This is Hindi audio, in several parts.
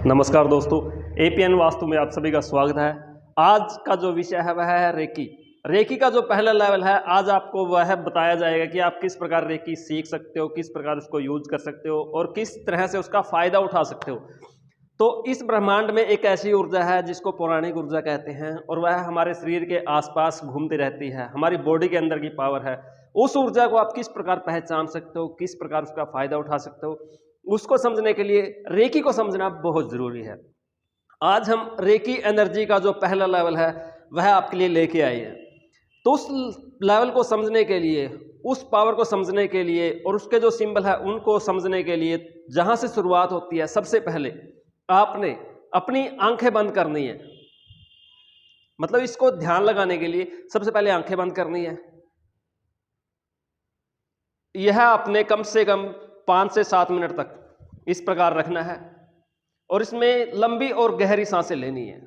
नमस्कार दोस्तों, एपीएन वास्तु में आप सभी का स्वागत है। आज का जो विषय है वह है रेकी। रेकी का जो पहला लेवल है, आज आपको वह बताया जाएगा कि आप किस प्रकार रेकी सीख सकते हो, किस प्रकार उसको यूज कर सकते हो और किस तरह से उसका फायदा उठा सकते हो। तो इस ब्रह्मांड में एक ऐसी ऊर्जा है जिसको पौराणिक ऊर्जा कहते हैं और वह हमारे शरीर के आसपास घूमती रहती है, हमारी बॉडी के अंदर की पावर है। उस ऊर्जा को आप किस प्रकार पहचान सकते हो, किस प्रकार उसका फायदा उठा सकते हो, उसको समझने के लिए रेकी को समझना बहुत जरूरी है। आज हम रेकी एनर्जी का जो पहला लेवल है वह आपके लिए लेके आए हैं। तो उस लेवल को समझने के लिए, उस पावर को समझने के लिए और उसके जो सिंबल है उनको समझने के लिए जहां से शुरुआत होती है, सबसे पहले आपने अपनी आंखें बंद करनी है। मतलब इसको ध्यान लगाने के लिए सबसे पहले आंखें बंद करनी है। यह आपने कम से कम 5 से 7 मिनट तक इस प्रकार रखना है और इसमें लंबी और गहरी सांसें लेनी है।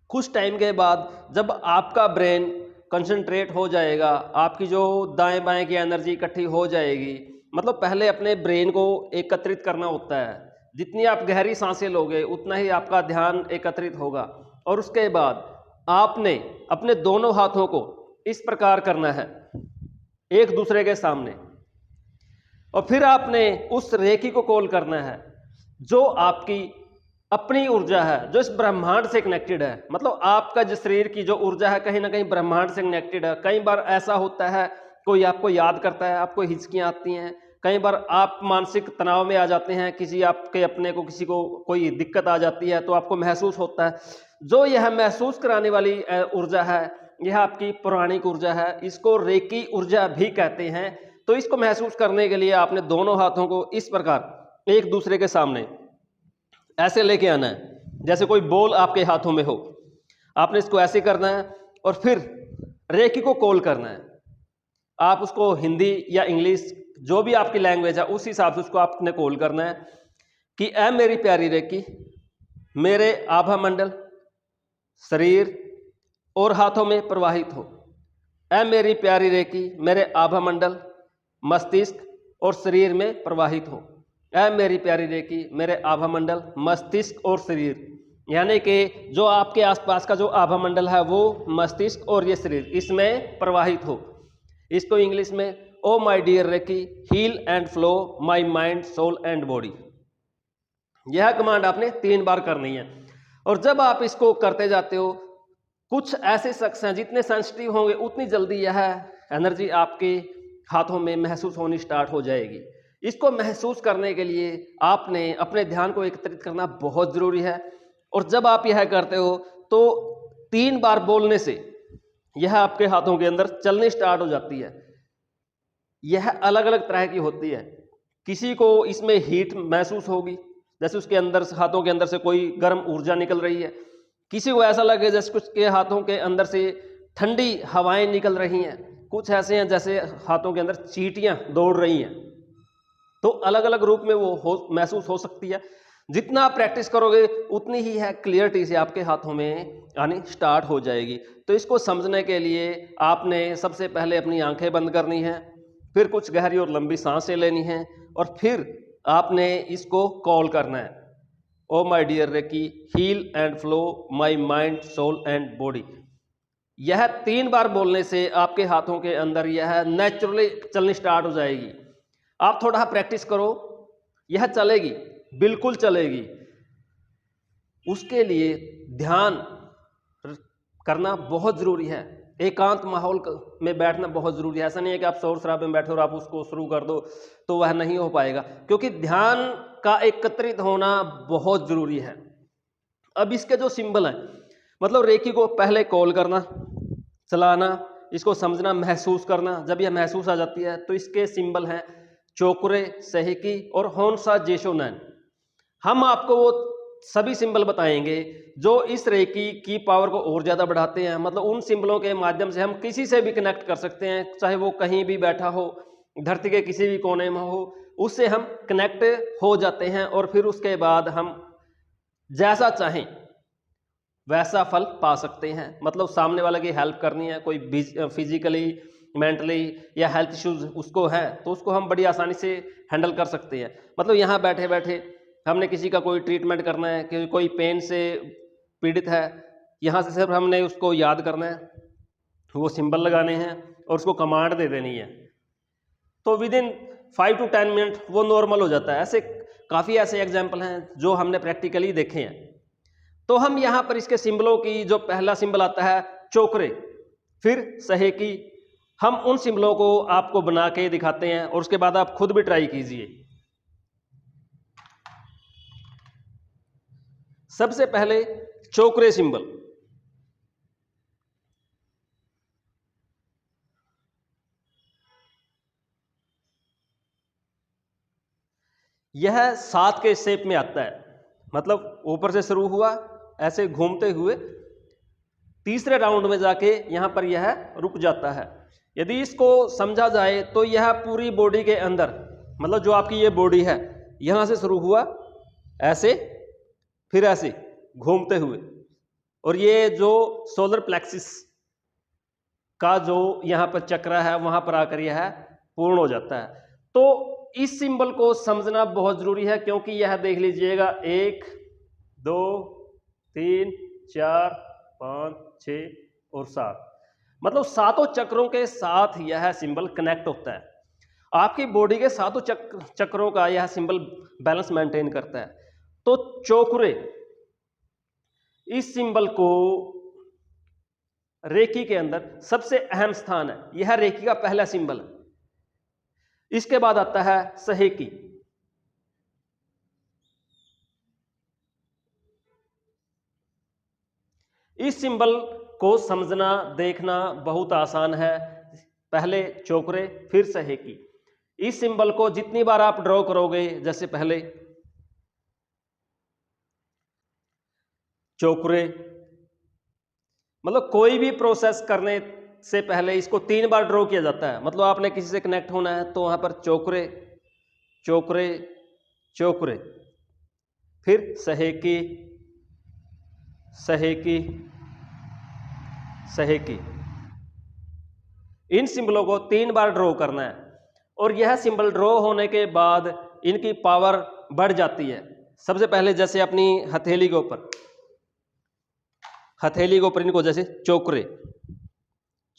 कुछ टाइम के बाद जब आपका ब्रेन कंसंट्रेट हो जाएगा, आपकी जो दाएं बाएं की एनर्जी इकट्ठी हो जाएगी, मतलब पहले अपने ब्रेन को एकत्रित करना होता है। जितनी आप गहरी सांसें लोगे उतना ही आपका ध्यान एकत्रित होगा और उसके बाद आपने अपने दोनों हाथों को इस प्रकार करना है एक दूसरे के सामने और फिर आपने उस रेकी को कॉल करना है जो आपकी अपनी ऊर्जा है, जो इस ब्रह्मांड से कनेक्टेड है। मतलब आपका जो शरीर की जो ऊर्जा है कहीं ना कहीं ब्रह्मांड से कनेक्टेड है। कई बार ऐसा होता है, कोई आपको याद करता है, आपको हिचकियां आती हैं, कई बार आप मानसिक तनाव में आ जाते हैं, किसी आपके अपने को किसी को कोई दिक्कत आ जाती है तो आपको महसूस होता है। जो यह महसूस कराने वाली ऊर्जा है, यह आपकी पौराणिक ऊर्जा है, इसको रेकी ऊर्जा भी कहते हैं। तो इसको महसूस करने के लिए आपने दोनों हाथों को इस प्रकार एक दूसरे के सामने ऐसे लेके आना है, जैसे कोई बॉल आपके हाथों में हो। आपने इसको ऐसे करना है और फिर रेकी को कॉल करना है। आप उसको हिंदी या इंग्लिश जो भी आपकी लैंग्वेज है उस हिसाब से उसको आपने कॉल करना है कि ऐ मेरी प्यारी रेकी, मेरे आभा मंडल, शरीर और हाथों में प्रवाहित हो। ऐ मेरी प्यारी रेकी, मेरे आभा मंडल, मस्तिष्क और शरीर में प्रवाहित हो। ऐ मेरी प्यारी रेकी, मेरे आभा मंडल, मस्तिष्क और शरीर, यानी कि जो आपके आसपास का जो आभा मंडल है वो मस्तिष्क और ये शरीर इसमें प्रवाहित हो। इसको इंग्लिश में O my dear Reiki, heal and flow my mind, soul and body. यह कमांड आपने 3 बार करनी है। और जब आप इसको करते जाते हो, कुछ ऐसे शख्स हैं जितने सेंसिटिव होंगे उतनी जल्दी यह एनर्जी आपके हाथों में महसूस होनी स्टार्ट हो जाएगी। इसको महसूस करने के लिए आपने अपने ध्यान को एकत्रित करना बहुत जरूरी है। और जब आप यह करते हो तो 3 बार बोलने से यह आपके हाथों के अंदर चलनी स्टार्ट हो जाती है। यह अलग अलग तरह की होती है। किसी को इसमें हीट महसूस होगी, जैसे उसके अंदर से, हाथों के अंदर से कोई गर्म ऊर्जा निकल रही है। किसी को ऐसा लगे जैसे उसके हाथों के अंदर से ठंडी हवाएं निकल रही हैं। कुछ ऐसे हैं जैसे हाथों के अंदर चींटियां दौड़ रही हैं। तो अलग अलग रूप में वो महसूस हो सकती है। जितना आप प्रैक्टिस करोगे उतनी ही है क्लियरिटी से आपके हाथों में आनी स्टार्ट हो जाएगी। तो इसको समझने के लिए आपने सबसे पहले अपनी आंखें बंद करनी है, फिर कुछ गहरी और लंबी सांसें लेनी है और फिर आपने इसको कॉल करना है, O my dear Reiki, heal and flow my mind, soul and body. यह 3 बार बोलने से आपके हाथों के अंदर यह नेचुरली चलनी स्टार्ट हो जाएगी। आप थोड़ा प्रैक्टिस करो, यह चलेगी, बिल्कुल चलेगी। उसके लिए ध्यान करना बहुत जरूरी है। एकांत माहौल में बैठना बहुत जरूरी है। ऐसा नहीं है कि आप शोर शराबे में बैठे और आप उसको शुरू कर दो तो वह नहीं हो पाएगा, क्योंकि ध्यान का एकत्रित होना बहुत जरूरी है। अब इसके जो सिंबल हैं, मतलब रेकी को पहले कॉल करना, चलाना, इसको समझना, महसूस करना। जब यह महसूस आ जाती है तो इसके सिंबल हैं चोकुरे, सहिकी और होनसा जेशोनैन। हम आपको वो सभी सिंबल बताएंगे जो इस रेकी की पावर को और ज़्यादा बढ़ाते हैं। मतलब उन सिंबलों के माध्यम से हम किसी से भी कनेक्ट कर सकते हैं, चाहे वो कहीं भी बैठा हो, धरती के किसी भी कोने में हो, उससे हम कनेक्ट हो जाते हैं और फिर उसके बाद हम जैसा चाहें वैसा फल पा सकते हैं। मतलब सामने वाले की हेल्प करनी है, कोई फिजिकली मेंटली या हेल्थ इश्यूज उसको है तो उसको हम बड़ी आसानी से हैंडल कर सकते हैं। मतलब यहाँ बैठे बैठे हमने किसी का कोई ट्रीटमेंट करना है कि कोई पेन से पीड़ित है, यहाँ से सिर्फ हमने उसको याद करना है, वो सिंबल लगाने हैं और उसको कमांड दे देनी है, तो विद इन 5 to 10 मिनट वो नॉर्मल हो जाता है। ऐसे काफ़ी ऐसे एग्जाम्पल हैं जो हमने प्रैक्टिकली देखे हैं। तो हम यहाँ पर इसके सिंबलों की, जो पहला सिंबल आता है चोकरे, फिर सहेकी, हम उन सिंबलों को आपको बना के दिखाते हैं और उसके बाद आप खुद भी ट्राई कीजिए। सबसे पहले चोकरे सिंबल, यह 7 के शेप में आता है। मतलब ऊपर से शुरू हुआ ऐसे घूमते हुए तीसरे राउंड में जाके यहां पर यह रुक जाता है। यदि इसको समझा जाए तो यह पूरी बॉडी के अंदर, मतलब जो आपकी ये बॉडी है, यहां से शुरू हुआ ऐसे, फिर ऐसे घूमते हुए, और ये जो सोलर प्लेक्सिस का जो यहाँ पर चक्र है वहां पर आकर यह पूर्ण हो जाता है। तो इस सिंबल को समझना बहुत जरूरी है, क्योंकि यह देख लीजिएगा 1 2 3 4 5 6 और 7, मतलब सातों चक्रों के साथ यह सिंबल कनेक्ट होता है। आपकी बॉडी के सातों चक्रों का यह सिंबल बैलेंस मेंटेन करता है। तो चोकरे, इस सिंबल को रेकी के अंदर सबसे अहम स्थान है। यह रेकी का पहला सिंबल है। इसके बाद आता है सहेकी। इस सिंबल को समझना देखना बहुत आसान है। पहले चोकरे फिर सहेकी। इस सिंबल को जितनी बार आप ड्रॉ करोगे, जैसे पहले चोकरे, मतलब कोई भी प्रोसेस करने से पहले इसको 3 बार ड्रॉ किया जाता है। मतलब आपने किसी से कनेक्ट होना है तो वहां पर चोकरे चोकरे चोकरे, फिर सहेकी सहेकी सहेकी। इन सिंबलों को 3 बार ड्रॉ करना है, और यह सिंबल ड्रॉ होने के बाद इनकी पावर बढ़ जाती है। सबसे पहले जैसे अपनी हथेली के ऊपर इनको जैसे चोकरे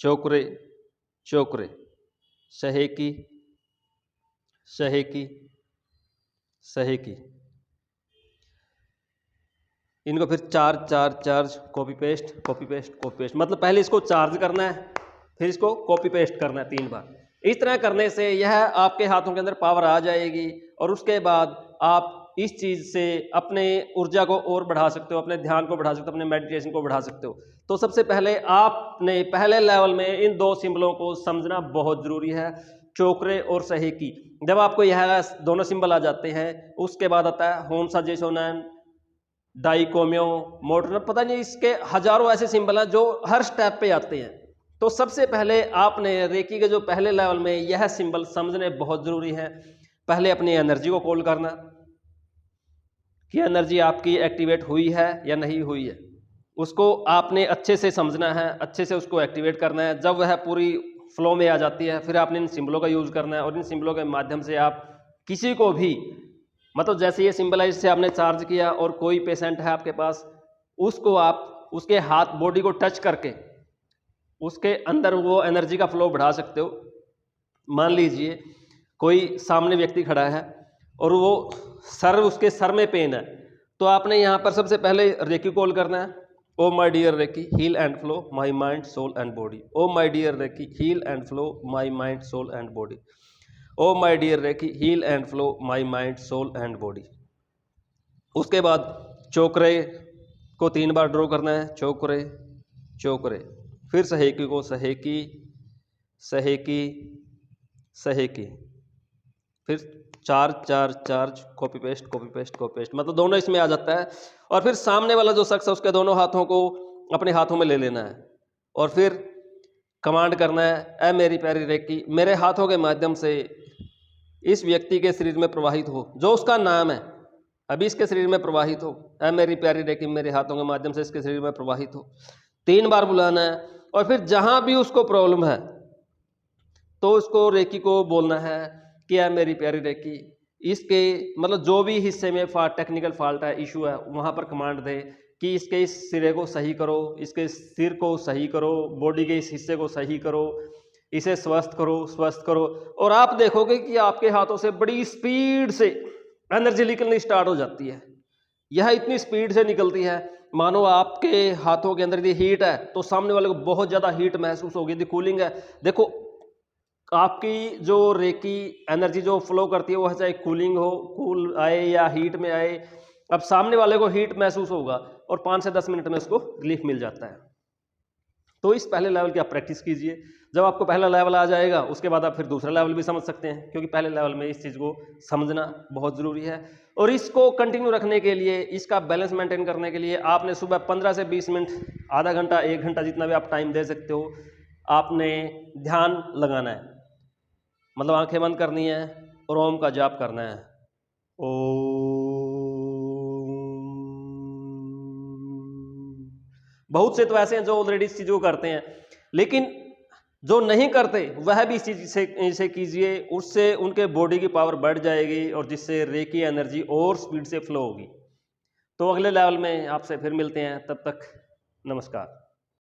चोकरे चोकरे, सहेकी सहेकी सहेकी, इनको फिर charge copy paste copy paste copy paste. मतलब पहले इसको चार्ज करना है, फिर इसको कॉपी पेस्ट करना है 3 बार। इस तरह करने से यह आपके हाथों के अंदर पावर आ जाएगी, और उसके बाद आप इस चीज से अपने ऊर्जा को और बढ़ा सकते हो, अपने ध्यान को बढ़ा सकते हो, अपने मेडिटेशन को बढ़ा सकते हो। तो सबसे पहले आपने पहले लेवल में इन 2 सिंबलों को समझना बहुत जरूरी है, चोकरे और सहेकी। जब आपको यह दोनों सिंबल आ जाते हैं, उसके बाद आता है होन्सा जेसोनन, डाइकोम्यो, मोटर, पता नहीं इसके हजारों ऐसे सिंबल हैं जो हर स्टेप पे आते हैं। तो सबसे पहले आपने रेकी के जो पहले लेवल में यह सिंबल समझने बहुत जरूरी है। पहले अपनी एनर्जी को कॉल करना कि एनर्जी आपकी एक्टिवेट हुई है या नहीं हुई है, उसको आपने अच्छे से समझना है, अच्छे से उसको एक्टिवेट करना है। जब वह पूरी फ्लो में आ जाती है, फिर आपने इन सिंबलों का यूज करना है, और इन सिंबलों के माध्यम से आप किसी को भी, मतलब जैसे ये सिंबल है इससे आपने चार्ज किया और कोई पेशेंट है आपके पास, उसको आप उसके हाथ बॉडी को टच करके उसके अंदर वो एनर्जी का फ्लो बढ़ा सकते हो। मान लीजिए कोई सामने व्यक्ति खड़ा है और वो उसके सर में पेन है, तो आपने यहाँ पर सबसे पहले रेकी कॉल करना है, O my dear Reiki heal and flow my mind soul and body, O my dear Reiki heal and flow my mind soul and body, O my dear Reiki heal and flow my mind soul and body. उसके बाद चोकरे को 3 बार ड्रॉ करना है, चोकरे चोकरे, फिर सहेकी को सहेकी सहेकी सहेकी, फिर charge copy paste copy paste copy paste, मतलब दोनों इसमें आ जाता है। और फिर सामने वाला जो शख्स है उसके दोनों हाथों को अपने हाथों में ले लेना है, और फिर कमांड करना है, ए मेरी प्यारी रेकी मेरे हाथों के माध्यम से इस व्यक्ति के शरीर में प्रवाहित हो, जो उसका नाम है। अभी इसके शरीर में प्रवाहित हो, ऐ मेरी प्यारी रेकी मेरे हाथों के माध्यम से इसके शरीर में प्रवाहित हो। 3 बार बुलाना है और फिर जहां भी उसको प्रॉब्लम है तो उसको रेकी को बोलना है कि ऐ मेरी प्यारी रेकी, इसके मतलब जो भी हिस्से में टेक्निकल फॉल्ट है, इशू है, वहां पर कमांड दे कि इसके इस सिरे को सही करो, इसके सिर को सही करो, बॉडी के इस हिस्से को सही करो, इसे स्वस्थ करो। और आप देखोगे कि आपके हाथों से बड़ी स्पीड से एनर्जी निकलनी स्टार्ट हो जाती है। यह इतनी स्पीड से निकलती है मानो आपके हाथों के अंदर यदि हीट है तो सामने वाले को बहुत ज्यादा हीट महसूस होगी। यदि कूलिंग है, देखो आपकी जो रेकी एनर्जी जो फ्लो करती है वो चाहे कूलिंग हो, कूल आए या हीट में आए, अब सामने वाले को हीट महसूस होगा और 5 से 10 मिनट में उसको रिलीफ मिल जाता है। तो इस पहले लेवल की आप प्रैक्टिस कीजिए। जब आपको पहला लेवल आ जाएगा उसके बाद आप फिर दूसरा लेवल भी समझ सकते हैं, क्योंकि पहले लेवल में इस चीज़ को समझना बहुत ज़रूरी है। और इसको कंटिन्यू रखने के लिए, इसका बैलेंस मेंटेन करने के लिए आपने सुबह 15 से 20 मिनट, आधा घंटा, 1 घंटा, जितना भी आप टाइम दे सकते हो, आपने ध्यान लगाना है। मतलब आंखें बंद करनी है और ओम का जाप करना है। बहुत से तो ऐसे हैं जो ऑलरेडी इस चीज़ को करते हैं, लेकिन जो नहीं करते वह भी इस चीज़ से कीजिए, उससे उनके बॉडी की पावर बढ़ जाएगी और जिससे रेकी एनर्जी और स्पीड से फ्लो होगी। तो अगले लेवल में आपसे फिर मिलते हैं, तब तक नमस्कार।